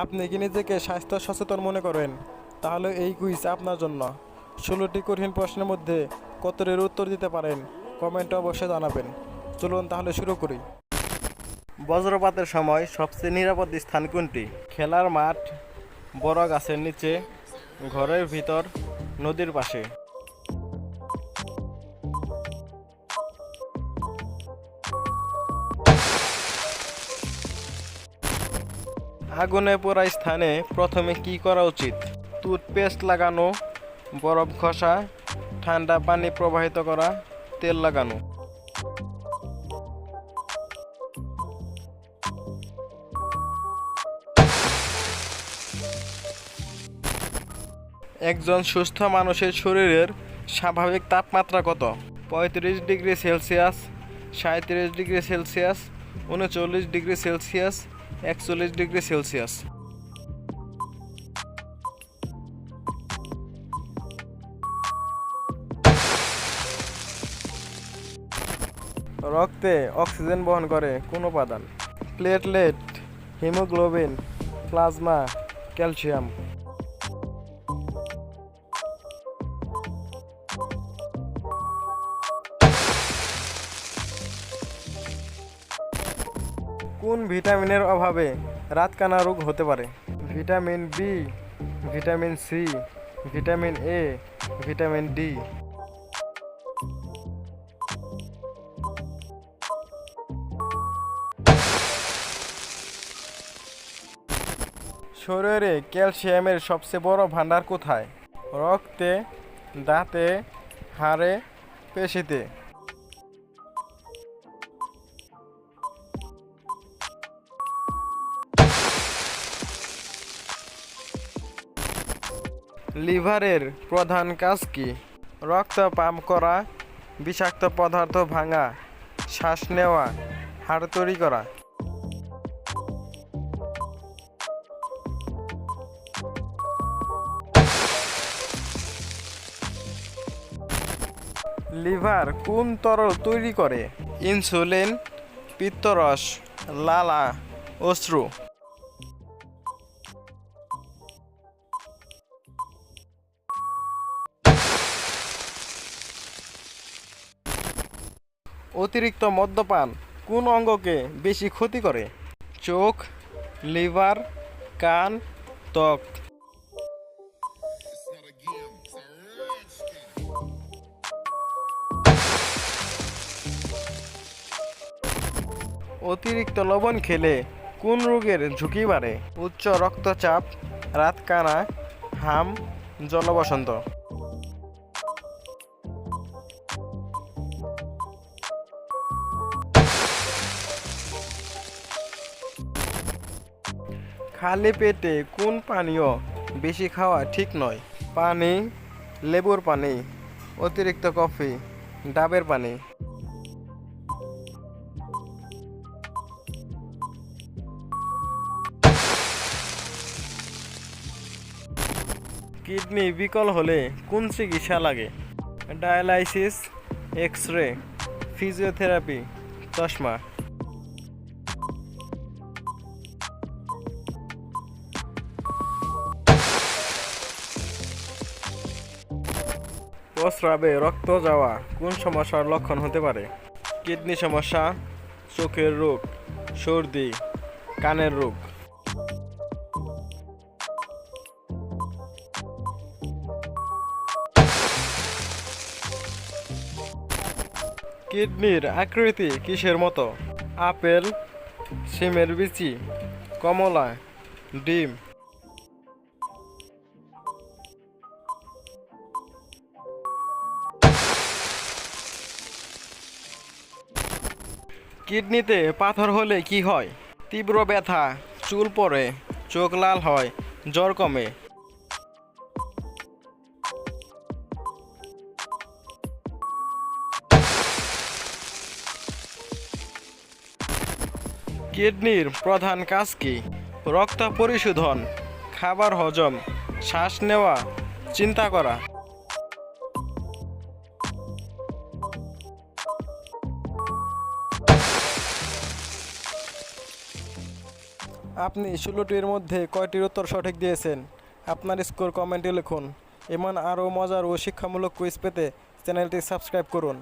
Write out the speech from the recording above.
আপনি কি নিজেকে স্বাস্থ্য সচেতন মনে করেন? তাহলে এই কুইজ আপনার জন্য। 16টি কঠিন প্রশ্নের মধ্যে কতটির উত্তর দিতে পারেন কমেন্টে অবশ্যই জানাবেন। চলুন তাহলে শুরু করি। বজ্রপাতের সময় সবচেয়ে নিরাপদ স্থান কোনটি? খেলার মাঠ, বড় গাছের নিচে, ঘরের ভিতর, নদীর পাশে। আগুনে পোড়া স্থানে প্রথমে কি করা উচিত? টুথপেস্ট লাগানো, বরফ ঘষা, ঠান্ডা পানি প্রবাহিত করা, তেল লাগানো। একজন সুস্থ মানুষের শরীরের স্বাভাবিক তাপমাত্রা কত? 35 degree Celsius, 37 degree Celsius, 39 degree Celsius, 41 degree Celsius. রক্তে অক্সিজেন বহন করে কোন উপাদান? Platelet, haemoglobin, plasma, calcium. কোন ভিটামিনের অভাবে রাতকানা রোগ হতে পারে? Vitamin B, vitamin C, vitamin A, vitamin D. শরীরে ক্যালসিয়ামের সবচেয়ে বড় ভান্ডার কোথায়? রক্তে, দাঁতে, হাড়ে, পেশিতে। লিভারের প্রধান কাজ কি? রক্ত পাম্প করা, বিষাক্ত পদার্থ ভাঙা, শ্বাস নেওয়া, হাড় তৈরি করা। লিভার কোন তরল তৈরি করে? ইনসুলিন, পিত্তরস, লালা, অশ্রু। অতিরিক্ত মদ্যপান কোন অঙ্গকে বেশি ক্ষতি করে? চোখ, লিভার, কান, ত্বক। অতিরিক্ত লবণ খেলে কোন রোগের ঝুঁকি বাড়ে? উচ্চ রক্তচাপ, রাতকানা, হাম, জলবসন্ত। খালি পেটে কোন পানীয় বেশি খাওয়া ঠিক নয়? পানি, লেবুর পানি, অতিরিক্ত কফি, ডাবের পানি। কিডনি বিকল হলে কোন চিকিৎসা লাগে? ডায়ালাইসিস, এক্স রে, ফিজিওথেরাপি, চশমা। প্রস্রাবে রক্ত যাওয়া কোন সমস্যার লক্ষণ হতে পারে? কিডনি সমস্যা, চোখের রোগ, সর্দি, কানের রোগ। কিডনির আকৃতি কিসের মতো? আপেল, সিমের বিচি, কমলা, ডিম। কিডনিতে পাথর হলে কি হয়? তীব্র ব্যথা, চুল পড়ে, চোখ লাল হয়, জ্বর কমে। কিডনির প্রধান কাজ কি? রক্ত পরিশোধন, খাবার হজম, শ্বাস নেওয়া, চিন্তা করা। আপনি 16টির মধ্যে কয়টির উত্তর সঠিক দিয়েছেন? আপনার স্কোর কমেন্টে লিখুন। এমন আরও মজার ও শিক্ষামূলক কুইজ পেতে চ্যানেলটি সাবস্ক্রাইব করুন।